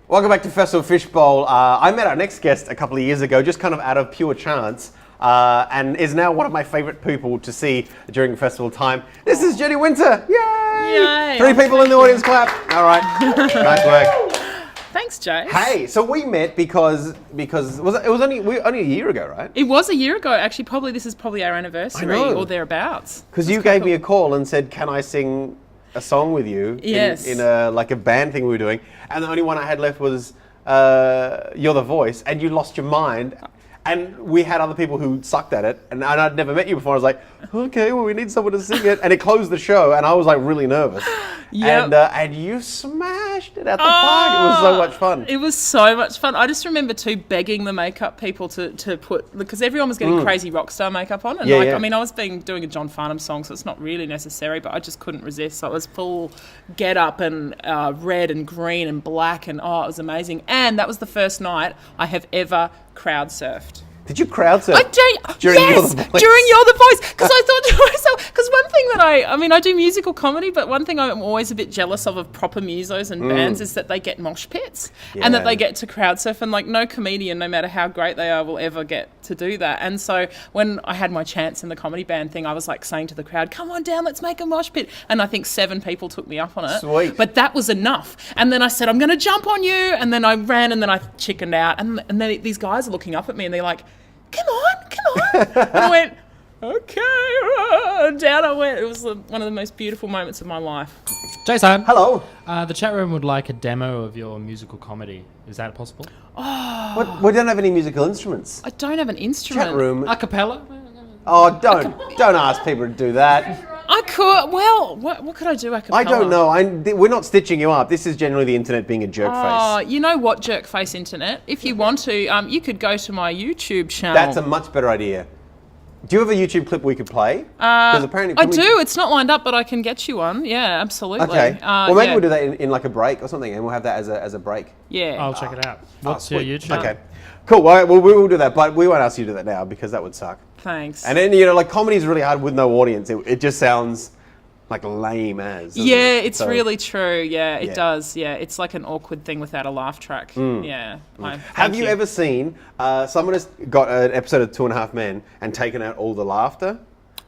Welcome back to Festival Fishbowl. I met our next guest a couple of years ago, just kind of out of pure chance, and is now one of my favourite people to see during festival time. This is Jenny Wynter. Yay! Yay! 3 people in the audience clap. All right, nice work. Thanks, Jace. Hey, so we met because it was only a year ago, right? It was a year ago, actually. This is probably our anniversary or thereabouts. Because you gave me a call and said, "Can I sing a song with you?" Yes. In a band thing we were doing, and the only one I had left was You're the Voice, and you lost your mind. And we had other people who sucked at it, and I'd never met you before. I was like, okay, well, we need someone to sing it. And it closed the show, and I was like really nervous. Yep. And you smashed it at the park. It was so much fun. It was so much fun. I just remember too begging the makeup people to put, because everyone was getting crazy rock star makeup on. And I mean, I was doing a John Farnham song, so it's not really necessary, but I just couldn't resist. So it was full get up and red and green and black, and it was amazing. And that was the first night I have ever crowd surfed. Did you crowd surf? During You're the Voice. Because I thought to myself, because one thing that I do musical comedy, but one thing I'm always a bit jealous of proper musos and bands is that they get mosh pits and that they get to crowd surf, and like no comedian, no matter how great they are, will ever get to do that. And so when I had my chance in the comedy band thing, I was like saying to the crowd, come on down, let's make a mosh pit. And I think 7 people took me up on it. Sweet. But that was enough. And then I said, I'm going to jump on you. And then I ran, and then I chickened out. And then these guys are looking up at me and they're like, come on. And I went, okay, down I went. It was one of the most beautiful moments of my life. Jason. Hello. The chat room would like a demo of your musical comedy. Is that possible? What? We don't have any musical instruments. I don't have an instrument. Chat room. A cappella? Oh, don't ask people to do that. I could. Well, what could I do a cappella? I don't know. We're not stitching you up. This is generally the internet being a jerk face. You know what, jerk face internet? If you want to, you could go to my YouTube channel. That's a much better idea. Do you have a YouTube clip we could play? Because apparently I do. It's not lined up, but I can get you one. Yeah, absolutely. Okay. Well, maybe we'll do that in like a break or something, and we'll have that as a break. Yeah. I'll check it out. What's your YouTube? Okay. Cool. Well, we will do that, but we won't ask you to do that now because that would suck. Thanks. And then, like comedy is really hard with no audience. It just sounds like lame as. Yeah, it's really true. Yeah, it does. Yeah, it's like an awkward thing without a laugh track. Yeah. Have you ever seen someone has got an episode of 2.5 Men and taken out all the laughter?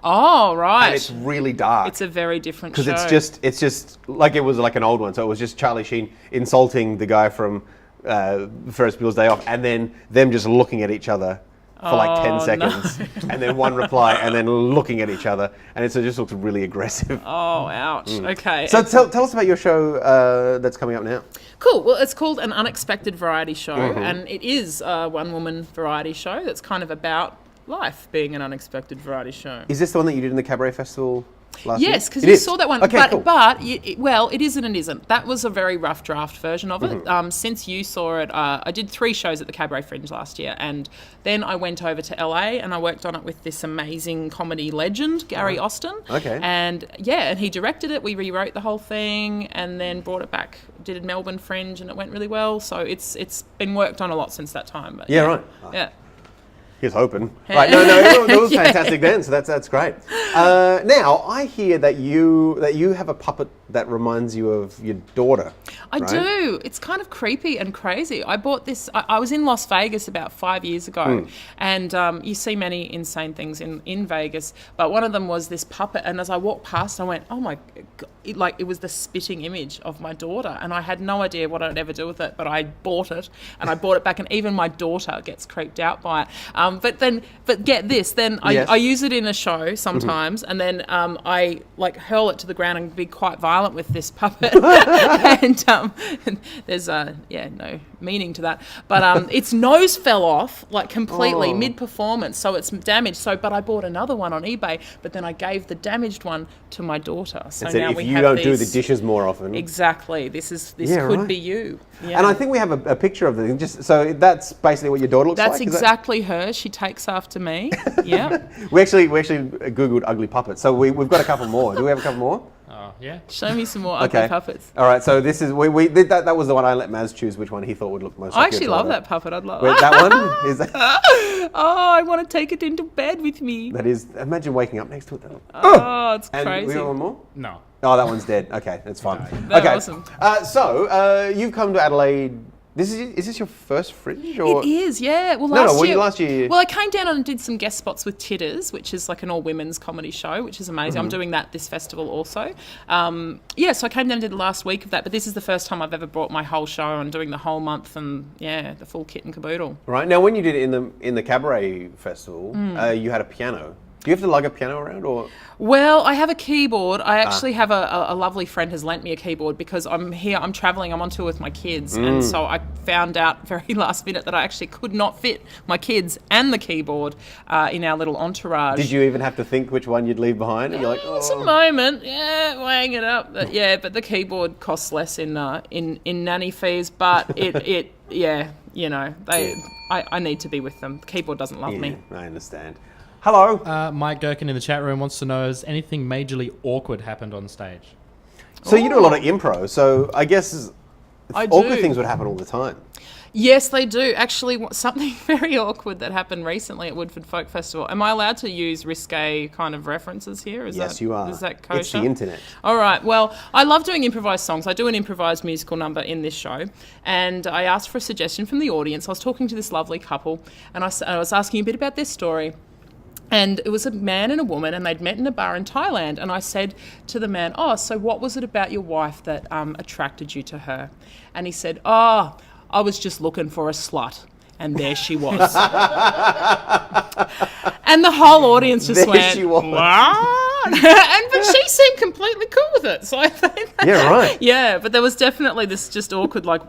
Oh, right. And it's really dark. It's a very different show. Because it's just like it was like an old one. So it was just Charlie Sheen insulting the guy from Ferris Bueller's Day Off, and then them just looking at each other for like 10 seconds, and then one reply, and then looking at each other, and it just looks really aggressive. Oh, ouch. Okay. So tell us about your show that's coming up now. Cool. Well, it's called An Unexpected Variety Show, and it is a one-woman variety show that's kind of about life being an unexpected variety show. Is this the one that you did in the Cabaret Festival last year? Yes, because you saw that one. Okay, cool. But it isn't and isn't. That was a very rough draft version of it. Since you saw it, I did 3 shows at the Cabaret Fringe last year, and then I went over to LA and I worked on it with this amazing comedy legend, Gary Austin. Okay. And and he directed it. We rewrote the whole thing and then brought it back. Did a Melbourne Fringe, and it went really well. So it's been worked on a lot since that time. But right. Yeah. He's hoping. Right, no, it was fantastic then, so that's great. Now, I hear that you have a puppet that reminds you of your daughter. I do. It's kind of creepy and crazy. I bought this, I was in Las Vegas about 5 years ago, and you see many insane things in Vegas, but one of them was this puppet, and as I walked past, I went, oh my God, it was the spitting image of my daughter, and I had no idea what I'd ever do with it, but I bought it, and I bought it back, and even my daughter gets creeped out by it. But get this, then I use it in a show sometimes, and then I like hurl it to the ground and be quite violent with this puppet, and there's no meaning to that. But its nose fell off like completely mid-performance, so it's damaged. But I bought another one on eBay, but then I gave the damaged one to my daughter. So now we have do the dishes more often. Exactly. This could be you. Yeah. And I think we have a picture of it. So that's basically what your daughter looks like? That's exactly her. She takes after me. Yeah. we actually Googled ugly puppets. So we've got a couple more. Do we have a couple more? Oh, Yeah. Show me some more ugly puppets. All right, so this is we did that was the one I let Maz choose which one he thought would look most I like actually your love daughter. that puppet. I'd love Wait, that one? Is that Oh, I want to take it into bed with me. that is imagine waking up next to it though. Oh, it's And crazy. we got one more? No. Oh, that one's dead. Okay, that's fine. They're okay. awesome. So you've come to Adelaide. Is this your first Fringe? Or? It is, yeah. Well, last year. Well, I came down and did some guest spots with Titters, which is like an all-women's comedy show, which is amazing. I'm doing that this festival also. So I came down and did the last week of that, but this is the first time I've ever brought my whole show and doing the whole month and, the full kit and caboodle. Right. Now, when you did it in the Cabaret Festival, you had a piano. Do you have to lug a piano around or...? Well, I have a keyboard. I actually have a lovely friend has lent me a keyboard because I'm traveling, I'm on tour with my kids. And so I found out very last minute that I actually could not fit my kids and the keyboard in our little entourage. Did you even have to think which one you'd leave behind? And you're like, It's a moment, weighing it up. But the keyboard costs less in nanny fees, but I need to be with them. The keyboard doesn't love me. I understand. Hello. Mike Gherkin in the chat room wants to know, has anything majorly awkward happened on stage? So you do a lot of improv, so I guess I awkward do. things would happen all the time. Yes, they do. Actually, something very awkward that happened recently at Woodford Folk Festival. Am I allowed to use risque kind of references here? Yes, you are. Is that kosher? It's the internet. All right. Well, I love doing improvised songs. I do an improvised musical number in this show. And I asked for a suggestion from the audience. I was talking to this lovely couple, and I was asking a bit about their story. And it was a man and a woman, and they'd met in a bar in Thailand. And I said to the man, so what was it about your wife that attracted you to her? And he said, I was just looking for a slut. And there she was. And the whole audience just There went, she was. what? But she seemed completely cool with it. So I think Yeah, right. yeah, but there was definitely this just awkward, like,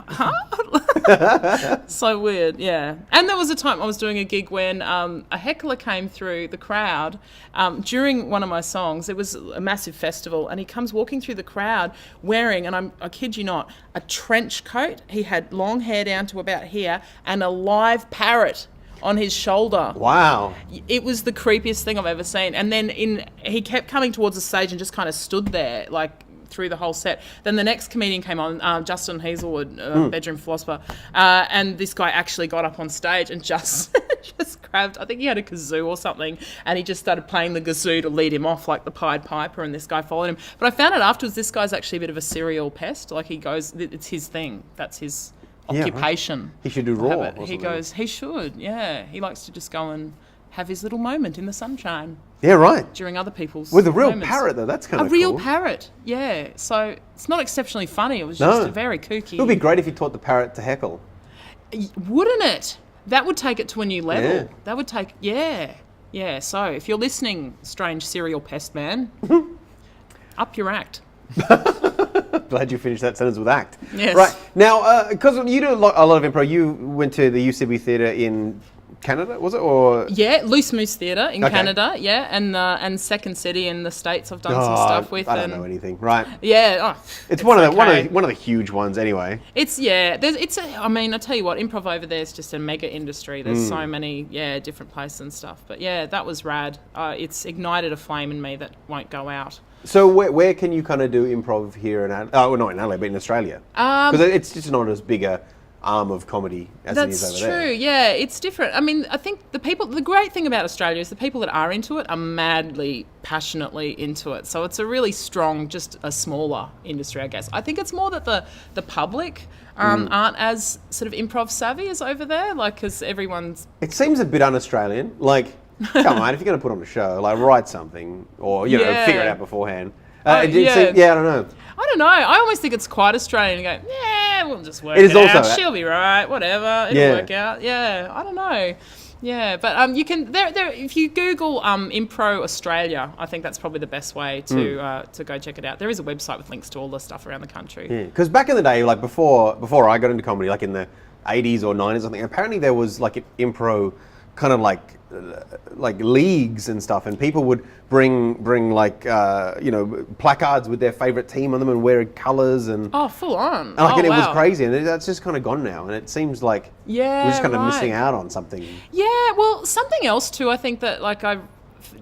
huh? So weird, yeah. And there was a time I was doing a gig when a heckler came through the crowd during one of my songs. It was a massive festival, and he comes walking through the crowd wearing, and I kid you not, a trench coat. He had long hair down to about here and a live parrot on his shoulder. Wow. It was the creepiest thing I've ever seen. And then he kept coming towards the stage and just kind of stood there, like, through the whole set. Then the next comedian came on, Justin Hazelwood, bedroom philosopher, and this guy actually got up on stage and just grabbed, I think he had a kazoo or something, and he just started playing the kazoo to lead him off like the Pied Piper, and this guy followed him. But I found out afterwards this guy's actually a bit of a serial pest. Like, he goes, it's his thing. That's his occupation. Right. He should do Raw. Or He something. goes, he should, yeah. He likes to just go and have his little moment in the sunshine. Yeah, right. During other people's With a real moments. parrot, though. That's kind of A real cool. parrot, yeah. So it's not exceptionally funny. It was just very kooky. It would be great if you taught the parrot to heckle. Wouldn't it? That would take it to a new level. Yeah. That would take, yeah. So if you're listening, strange serial pest man, up your act. Glad you finished that sentence with act. Yes. Right. Now, because you do a lot of improv, you went to the UCB Theatre in Canada, was it? Or Yeah, Loose Moose Theatre in Okay. Canada, yeah, and Second City in the States I've done some stuff with. I don't know anything. Right. Yeah, It's one of okay. the huge ones anyway. I mean, I tell you what, improv over there is just a mega industry. There's so many, different places and stuff. But yeah, that was rad. It's ignited a flame in me that won't go out. So where can you kind of do improv here in Adelaide? Oh, not in Adelaide, but in Australia? Because it's just not as big a arm of comedy as it is over there. That's true, yeah, it's different. I mean, I think the great thing about Australia is the people that are into it are madly, passionately into it. So it's a really strong, just a smaller industry, I guess. I think it's more that the public aren't as sort of improv savvy as over there, like, because everyone's... It seems a bit un-Australian. Like, come on, if you're going to put on a show, like, write something or, figure it out beforehand. I don't know. I don't know. I always think it's quite Australian. And go, we'll just work It is it out. also- She'll be right. Whatever. It'll work out. Yeah, I don't know. Yeah, but you can there if you Google Impro Australia, I think that's probably the best way to go check it out. There is a website with links to all the stuff around the country. Yeah, because back in the day, like before I got into comedy, like in the 80s or 90s or something, apparently there was like an improv kind of like leagues and stuff, and people would bring like placards with their favorite team on them and wear colours and Full on. and it was crazy, and that's just kind of gone now, and it seems like we're just kind of right. missing out on something. Yeah, well, something else too. I think that like I've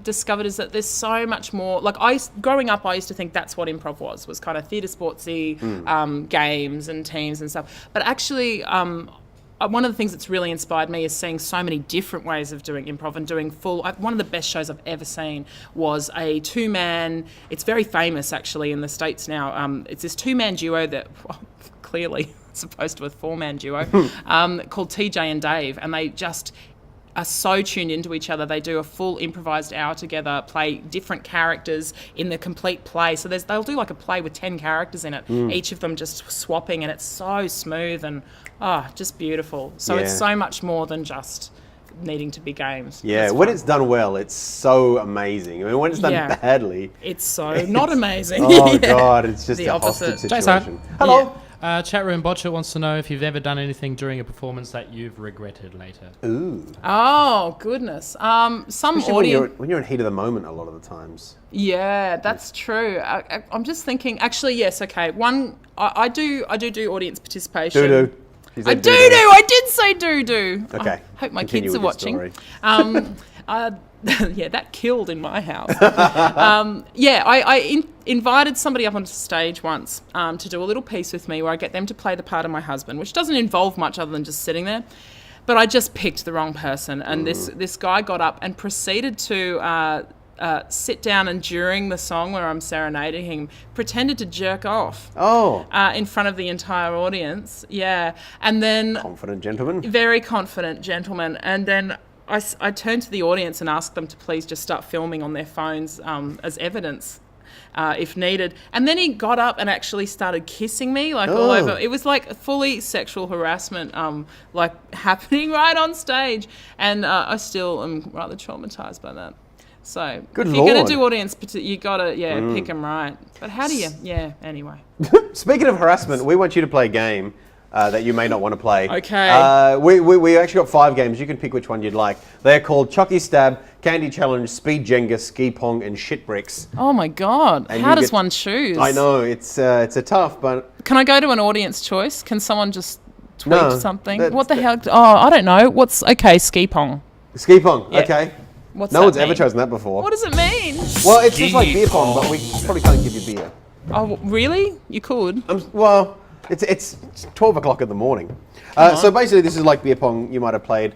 discovered is that there's so much more. Like growing up, I used to think that's what improv was kind of theatre sportsy games and teams and stuff. But actually, one of the things that's really inspired me is seeing so many different ways of doing improv and doing one of the best shows I've ever seen was a 2-man. It's very famous actually in the States now. It's this 2-man duo that clearly supposed to be a 4-man duo called TJ and Dave, and they just are so tuned into each other. They do a full improvised hour together, play different characters in the complete play. So they'll do like a play with 10 characters in it, each of them just swapping, and it's so smooth and just beautiful. So it's so much more than just needing to be games. Yeah, when it's done well, it's so amazing. I mean, when it's done badly, it's so not amazing. Oh God, it's just the a opposite hostage Jason. situation. Hello. Chat room Botcher wants to know if you've ever done anything during a performance that you've regretted later. Ooh. Oh goodness. Some Especially audience. when you're in heat of the moment a lot of the times. Yeah, that's true. I'm just thinking. Actually, yes. Okay. One, I do audience participation. Do. I do. I did say do. Okay. I hope my Continue kids are with your watching. Yeah, that killed in my house. I invited somebody up onto stage once to do a little piece with me where I get them to play the part of my husband, which doesn't involve much other than just sitting there. But I just picked the wrong person, and this guy got up and proceeded to sit down, and during the song where I'm serenading him, pretended to jerk off. In front of the entire audience. Yeah, and then Confident gentleman. very confident gentleman, and then I turned to the audience and asked them to please just start filming on their phones as evidence if needed. And then he got up and actually started kissing me all over. It was like fully sexual harassment happening right on stage. And I still am rather traumatised by that. So Good if you're going Lord. to do audience, you got to, pick them right. But how do you, anyway. Speaking of harassment, we want you to play a game that you may not want to play. Okay. We actually got 5 games. You can pick which one you'd like. They're called Chucky Stab, Candy Challenge, Speed Jenga, Ski Pong, and Shit Bricks. Oh my God. And How you does get- one choose? I know, it's a tough, but... Can I go to an audience choice? Can someone just tweet No, something? that's- What the hell? Oh, I don't know. Ski pong. Ski Pong, Yeah. okay. What's No that one's ever mean? chosen that before. What does it mean? Well, it's just like beer pong, but we probably can't give you beer. Oh, really? You could. Well, it's 12 o'clock in the morning. So basically, this is like beer pong you might have played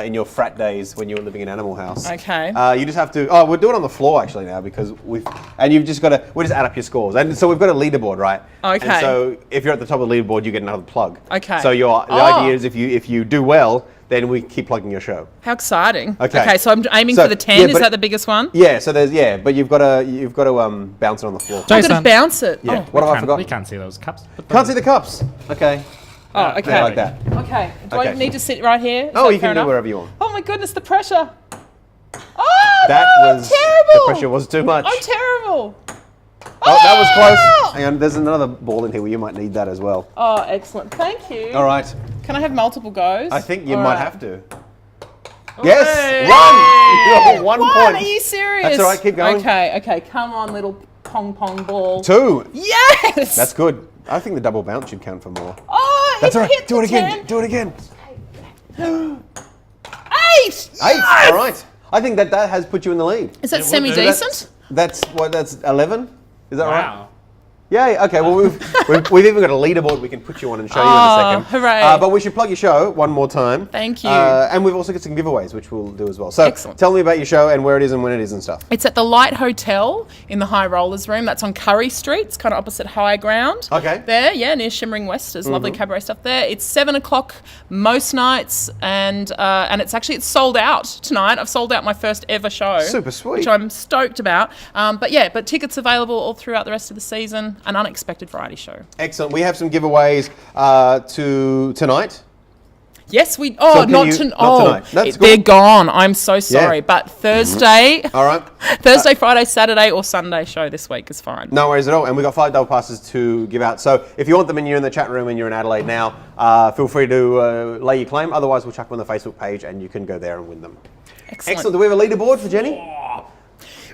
in your frat days when you were living in Animal House. Okay. You just have to. Oh, we'll do it on the floor actually now because you've just got to. We just add up your scores, and so we've got a leaderboard, right? Okay. And so if you're at the top of the leaderboard, you get another plug. Okay. So the idea is if you do well, then we keep plugging your show. How exciting. Okay. So I'm aiming So, for the 10. yeah, Is but- that the biggest one? Yeah. So but you've got to bounce it on the floor. I've got Jason. to bounce it. Yeah. Oh. What have I We forgotten? can't see those cups. Can't see the cups. Okay. Oh, okay. Yeah, like that. Okay. Do I Okay. need to sit right here? Is Oh, that you fair can do enough? wherever you want. Oh my goodness, the pressure. Oh, That no, I'm was terrible. the pressure was too much. I'm terrible. Oh, that was close. Hang on, there's another ball in here where you might need that as well. Oh, excellent. Thank you. All right. Can I have multiple goes? I think you All might right. have to. Yes, Hey! run! You got 1 point. Are you serious? That's all right, keep going. Okay. Come on, little pong ball. 2. Yes! That's good. I think the double bounce should count for more. Oh, That's it all right. hit Do it the again. 10. Do it again. 8! 8. Yes! All right. I think that has put you in the lead. Is that Yeah, semi-decent? That's 11. Is that right? Wow. Yay, okay, well, we've even got a leaderboard we can put you on and show you in a Oh, second. hooray. But we should plug your show one more time. Thank you. And we've also got some giveaways, which we'll do as well. So Excellent. tell me about your show and where it is and when it is and stuff. It's at the Light Hotel in the High Rollers Room. That's on Curry Street. It's kind of opposite High Ground. Okay. There, near Shimmering West. There's lovely cabaret stuff there. It's 7 o'clock most nights, and it's sold out tonight. I've sold out my first ever show. Super sweet. Which I'm stoked about. But tickets available all throughout the rest of the season. An unexpected variety show. Excellent. We have some giveaways to tonight. Yes, we. So Oh, can not, you- to, not oh, tonight. That's they're cool. gone. I'm so sorry. Yeah. But Thursday, All right. Thursday, Friday, Saturday, or Sunday show this week is fine. No worries at all. And we've got 5 double passes to give out. So if you want them and you're in the chat room and you're in Adelaide now, feel free to lay your claim. Otherwise, we'll chuck them on the Facebook page and you can go there and win them. Excellent. Do we have a leaderboard for Jenny?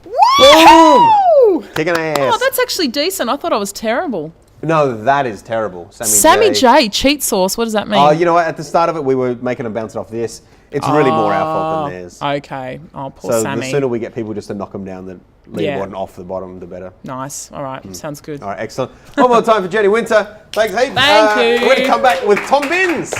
Woo! Kicking ass. Oh, that's actually decent. I thought I was terrible. No, that is terrible. Sammy J, cheat sauce. What does that mean? You know what? At the start of it, we were making them bounce it off this. It's really more our fault than theirs. Okay. Oh, poor So Sammy. the sooner we get people just to knock them down the leaderboard and off the bottom, the better. Nice. All right. Sounds good. All right, excellent. One more time for Jenny Wynter. Thanks, heaps. Thank you. We're going to come back with Tom Binns.